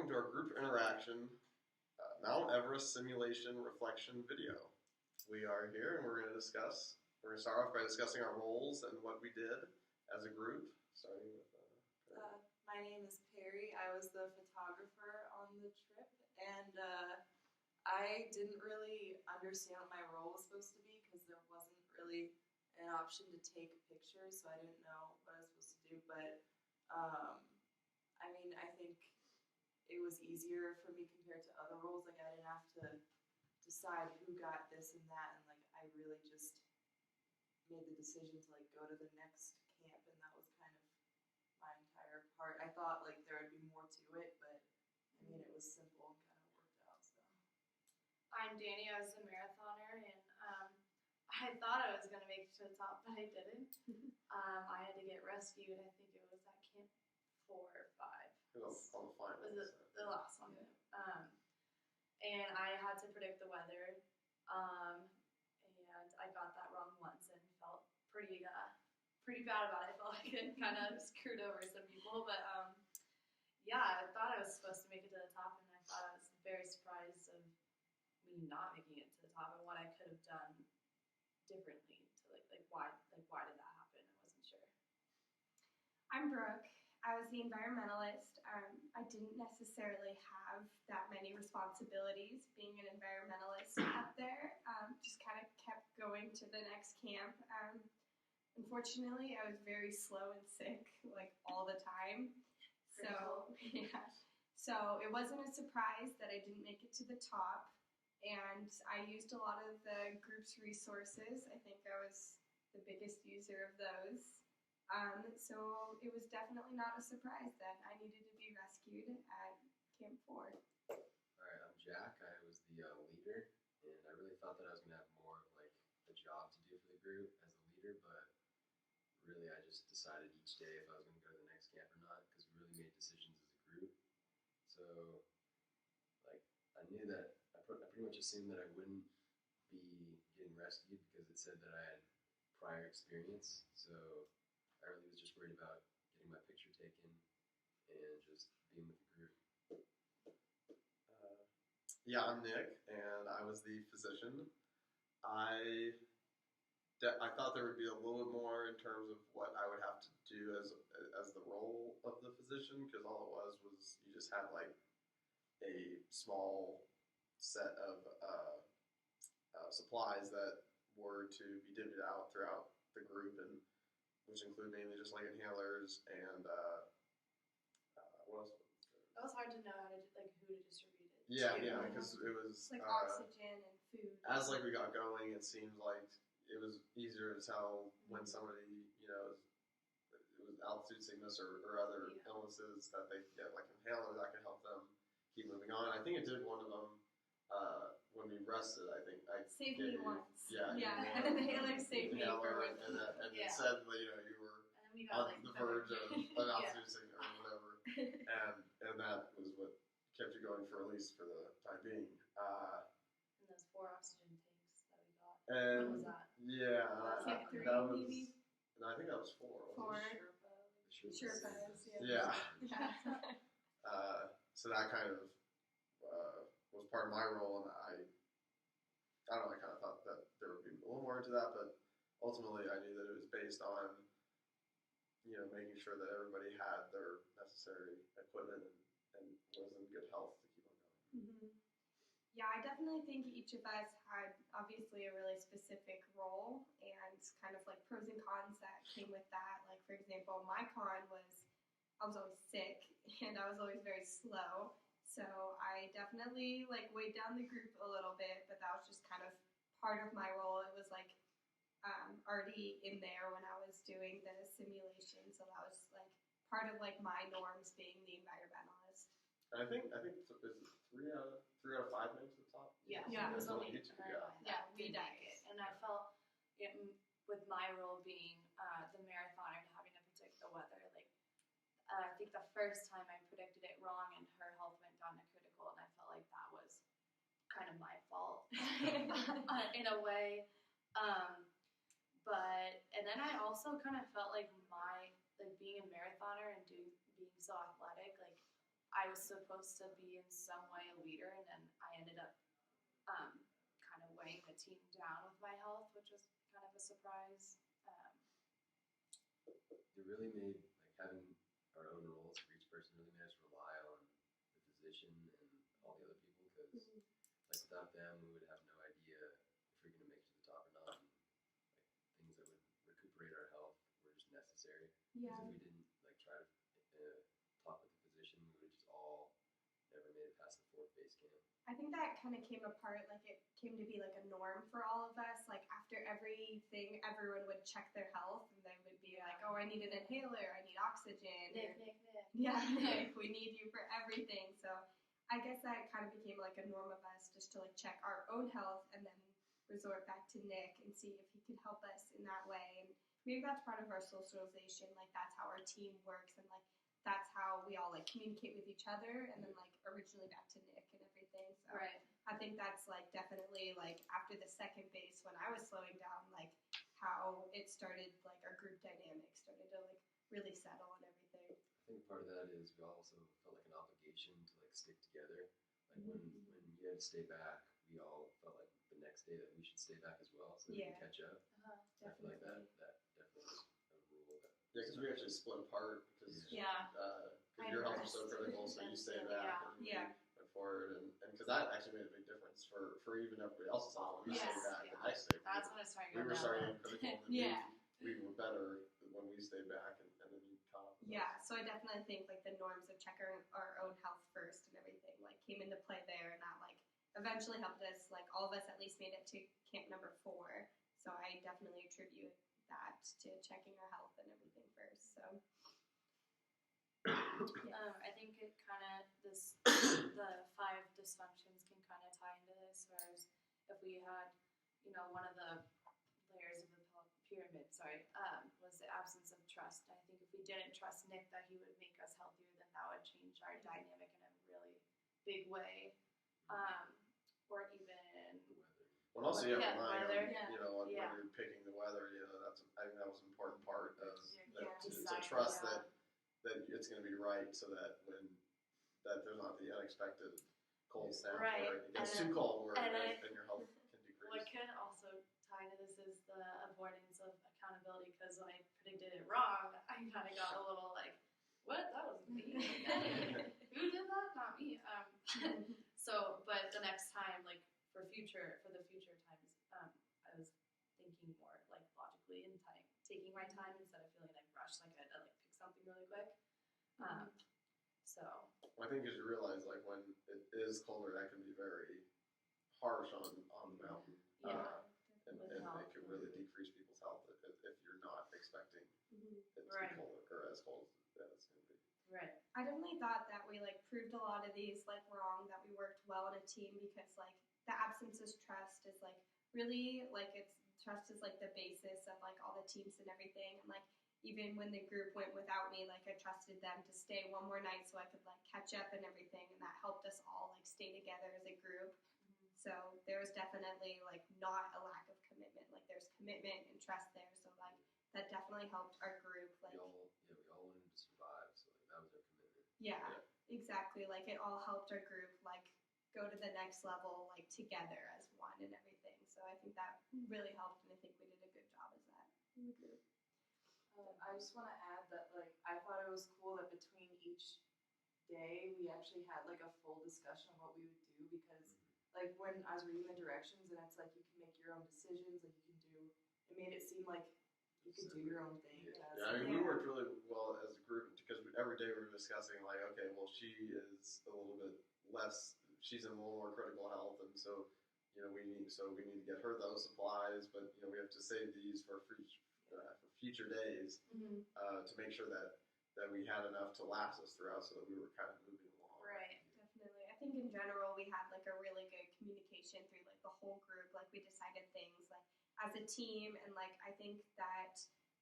welcome to our group interaction Mount Everest simulation reflection video. We are here and we're going to start off by discussing our roles and what we did as a group, starting with my name is Perry. I was the photographer on the trip, and I didn't really understand what my role was supposed to be because there wasn't really an option to take pictures, so I didn't know what I was supposed to do. But I think it was easier for me compared to other roles. Like, I didn't have to decide who got this and that, and like I really just made the decision to like go to the next camp, and that was kind of my entire part. I thought like there would be more to it, but I mean it was simple and kind of worked out. So I'm Danny. I was a marathoner, and I thought I was going to make it to the top, but I didn't. I had to get rescued. I think it was at camp 4 or 5. it was on the final. Was the last one. And I had to predict the weather, and I got that wrong once and felt pretty bad about it. I felt like it kind of screwed over some people, but yeah, I thought I was supposed to make it to the top, and I thought I was very surprised of me not making it to the top and what I could have done differently to like why did that happen? I wasn't sure. I'm Brooke. I was the environmentalist. I didn't necessarily have that many responsibilities being an environmentalist up there. Just kind of kept going to the next camp. Unfortunately, I was very slow and sick, like all the time. So, yeah. So it wasn't a surprise that I didn't make it to the top. And I used a lot of the group's resources. I think I was the biggest user of those. So it was definitely not a surprise that I needed to be rescued at Camp 4. Alright, I'm Jack. I was the leader, and I really thought that I was going to have more of like a job to do for the group as a leader, but really I just decided each day if I was going to go to the next camp or not, because we really made decisions as a group. So, like, I knew that I pretty much assumed that I wouldn't be getting rescued because it said that I had prior experience, so I really was just worried about getting my picture taken and just being with the group. Yeah, I'm Nick, and I was the physician. I thought there would be a little bit more in terms of what I would have to do as the role of the physician, because all it was you just had like a small set of supplies that were to be divvied out throughout the group, and which include mainly just like inhalers and what else? It was hard to know how to who to distribute it. Yeah, because it was Like oxygen and food. as like we got going, it seemed like it was easier to tell when somebody, it was altitude sickness or other illnesses that they could get like inhaler that could help them keep moving on. I think it did one of them when we rested. I think I saved gave me once. Yeah, An inhaler saved me for inhaler, once. and it said that you were And we got on the verge of an Yeah. altitude sickness or whatever, and that was what kept you going for at least for the time being. And those 4 oxygen tanks that we got. And What was that? yeah, Like 3 that was, maybe? No, I think that was 4. Four. Sherpa. Sherpas, Yeah. Yeah. So that kind of was part of my role, and I don't know, I kind of thought that there would be a little more into that, but ultimately I knew that it was based on, making sure that everybody had their necessary equipment and was in good health to keep on going. Mm-hmm. Yeah, I definitely think each of us had obviously a really specific role and kind of like pros and cons that came with that. Like, for example, my con was I was always sick and I was always very slow. So I definitely like weighed down the group a little bit, but that was just kind of part of my role. It was like already in there when I was doing the simulation. So that was like part of like my norms being the environmentalist. And I think is it 3 out of 5 made to the top? Yeah, Yeah. it was It's on only YouTube, her yeah. and I Yeah, that we did did. make it. And I felt with my role being the marathoner and having to predict the weather, like I think the first time I predicted it wrong and her health went down to critical, and I felt like that was kind of my fault in a way. And then I also kind of felt like being a marathoner and being so athletic, like I was supposed to be in some way a leader, and then I ended up kind of weighing the team down with my health, which was kind of a surprise. It really made like having our own roles for each person really made us rely on the physician and all the other people because like without them we would have no idea if we're gonna make it to the top or not. And, like things that would recuperate our health were just necessary. Yeah. Because if we didn't like try to talk with the physician, we would just all never made it past the fourth base camp. I think that kind of came apart, like it came to be like a norm for all of us. Like after everything, everyone would check their health and they would be like, oh, I need an inhaler, I need oxygen. Nick. Yeah, Nick, we need you for everything. So I guess that kind of became like a norm of us just to like check our own health and then resort back to Nick and see if he could help us in that way. And maybe that's part of our socialization, like that's how our team works and like that's how we all like communicate with each other and then like originally back to Nick and everything. So Right. I think that's like definitely like after the second base when I was slowing down, like how it started, like our group dynamic started to like really settle and everything. I think part of that is we also felt like an obligation to like stick together. Like when you had to stay back, we all felt like the next day that we should stay back as well so that we Yeah. can catch up. I feel like that definitely was a rule that. Yeah, because we actually split apart because Yeah. your health was so critical, so you stayed back and we Yeah. went forward, and because that actually made a big difference for even everybody else's health. When we Yes, stayed back, yeah. and I stayed. That's when it started We going were down. starting to critical, and then Yeah. we were better when we stayed back, and then you caught up. with Yeah, us. so I definitely think like the norms of checking our own health first and everything like came into play there, and that like eventually helped us. Like all of us at least made it to camp number 4, so I definitely attribute that to checking our health and everything first. So I think it kind of the 5 dysfunctions can kind of tie into this. Whereas if we had, one of the layers of the pyramid, was the absence of trust. I think if we didn't trust Nick that he would make us healthier, then that would change our dynamic in a really big way. Or even The weather. Well, also you have Yeah, to rely weather. on, when Yeah. you're picking the weather, I think that was an important part of Yeah, to decide, trust yeah. that it's going to be right, so that that there's not the unexpected cold snap Right, where it gets and too cold where and then your health can decrease. what could also tie into this is the avoidance of accountability, because when I predicted it wrong, I kind of got a little like, what? That wasn't me. Who did that? Not me. But the next time, like for the future times, I was thinking more like logically and taking my time instead of feeling like rushed, like I had to like pick something really quick. So I think as you realize, like when it is colder, that can be very harsh on the mountain. yeah, And With it health. can really decrease people's health if you're not expecting it to Right. be cold or as cold as it's going to be. right. I definitely thought that we like proved a lot of these like wrong, that we worked well in a team, because like the absence of trust is like really like trust is like the basis of like all the teams and everything. And like even when the group went without me, like I trusted them to stay one more night so I could like catch up and everything, and that helped us all like stay together as a group. So there was definitely like not a lack of commitment. Like there's commitment and trust there. So like that definitely helped our group. Like We all wanted to survive, so like that was our commitment. yeah, exactly. Like it all helped our group like go to the next level like together as one and everything. So I think that really helped, and I think we did a good job as that in the group. I just want to add that, like, I thought it was cool that between each day we actually had like a full discussion of what we would do, because like when I was reading the directions and it's like you can make your own decisions, like you can do, it made it seem like you could do your own thing. Yeah. Yeah, I mean, we worked really well as a group because every day we were discussing like, okay, well, she is a little bit less, she's in a little more critical health, and so we need to get her those supplies, but we have to save these for future days to make sure that we had enough to last us throughout, so that we were kind of moving along. Right. Definitely. I think in general we had like a really good communication through like the whole group. Like we decided things like as a team, and like I think that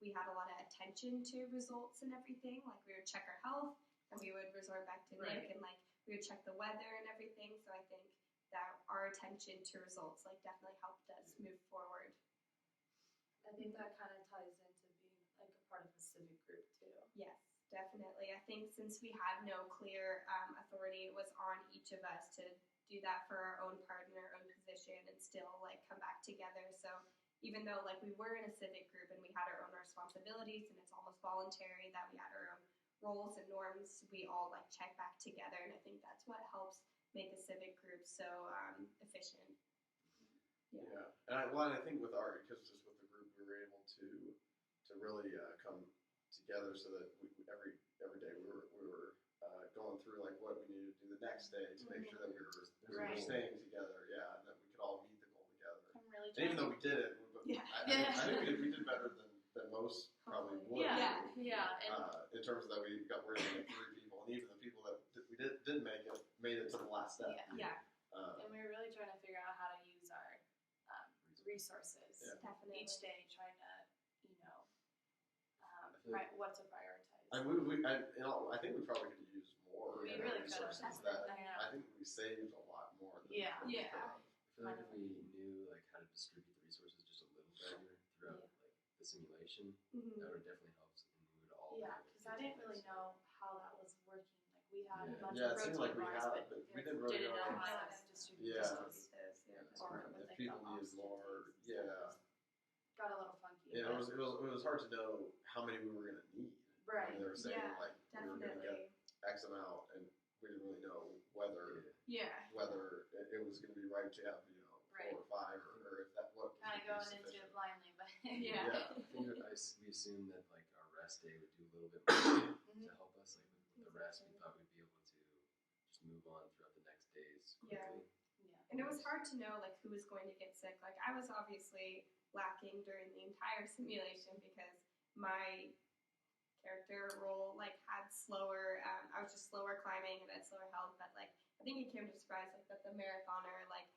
we had a lot of attention to results and everything. Like we would check our health and we would resort back to Right. Nick, and like we would check the weather and everything. So I think that our attention to results like definitely helped us move forward. I think that kind of ties into being like a part of a civic group too. Yes. definitely. I think since we had no clear authority, it was on each of us to do that for our own part in our own position and still like come back together. So even though like we were in a civic group and we had our own responsibilities and it's almost voluntary that we had our own roles and norms, we all like check back together, and I think that's what helps make a civic group so efficient. Yeah, and I think with our, because just with the group, we were able to really come together so that every day we were going through like what we needed to do the next day to make sure that we were Right. staying together, yeah, and that we could all meet the goal together. I'm really And even trying though we did it, I think we did better than most probably would. Yeah, yeah, and In terms of that we got rid of like 3 people, and even the people that we didn't make it made it to the last step. yeah. Yeah, And we were really trying to figure out how to use our resources Yeah. definitely. each day, trying to, you know, feel like- what to prioritize. And I think we probably could use more We in our really could have. resources. I That know. I think we saved a lot more than Yeah. we Yeah. could have. I feel like if we knew like how to distribute the resources just a little better throughout like the simulation, Mhm. that would definitely help, and we would all. Yeah, be able to because I didn't really so- know how that was working. Like we had a Yeah. bunch Yeah, of it seemed protein like we bars, had, but but we didn't really didn't know know. how to distribute Yeah. those. Or If with, like, people the needed oxygen more, tanks. yeah. Got a little funky. Yeah, but- it was hard to know how many we were gonna need. Right. When they were saying Yeah, like we were gonna Definitely. get X amount, and we didn't really know whether Yeah. it was gonna be right to have 4 or 5 or if that what Kind would of be going into sufficient. it blindly, but Yeah. Yeah. I think we assumed that like our rest day would do a little bit more to help us. Like with the rest, we thought we'd be able to just move on throughout the next days quickly. Yeah. yeah. And it was hard to know like who was going to get sick. Like I was obviously lacking during the entire simulation because my character role like had slower. I was just slower climbing and had slower health. But like I think it came to surprise like that the marathoner like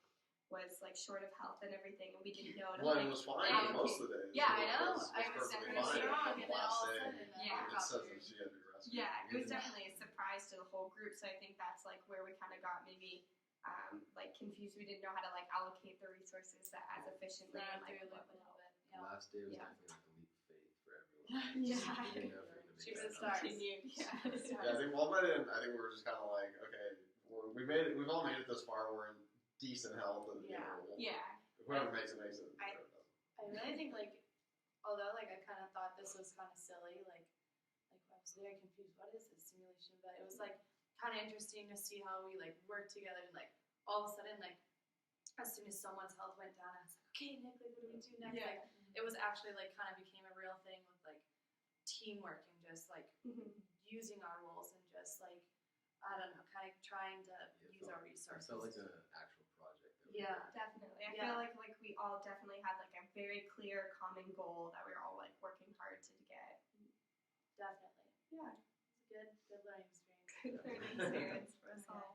was like short of health and everything, and we didn't know. To, Well, like, it was fine allocate- most of the days. Yeah, I It know. was I was perfectly pretty fine. strong, The and then last all of a day, sudden, Yeah. it got says weird. that she had to be rescued. Yeah, it was Yeah. definitely a surprise to the whole group. So I think that's like where we kind of got maybe like confused. We didn't know how to like allocate the resources as efficiently and like Through what a would help. little bit. The Yeah. last day was Yeah. definitely like a leap of faith for everyone. Yeah. We didn't know if we were gonna make She was that a star. happen. Continued. Yeah. Yeah, I think by then I think we were just kind of like, okay, we made it. We've all made it this far. We're in decent health, and Yeah. Yeah. whoever makes it makes it. I really think like, although like I kind of thought this was kind of silly, like I was very confused. What is this simulation? But it was like kind of interesting to see how we like work together. And like all of a sudden, like as soon as someone's health went down, I was like, okay, Nick, like what do we do next? Yeah. Like it was actually like kind of became a real thing with like teamwork and just like Mhm. using our roles and just like I don't know, kind of trying to It use felt- our resources. It felt like an actual project. That we Yeah. were- Definitely. I Yeah. feel like we all definitely had like a very clear common goal that we were all like working hard to get. Definitely. Yeah. It's a good learning experience. Good learning experience for us all.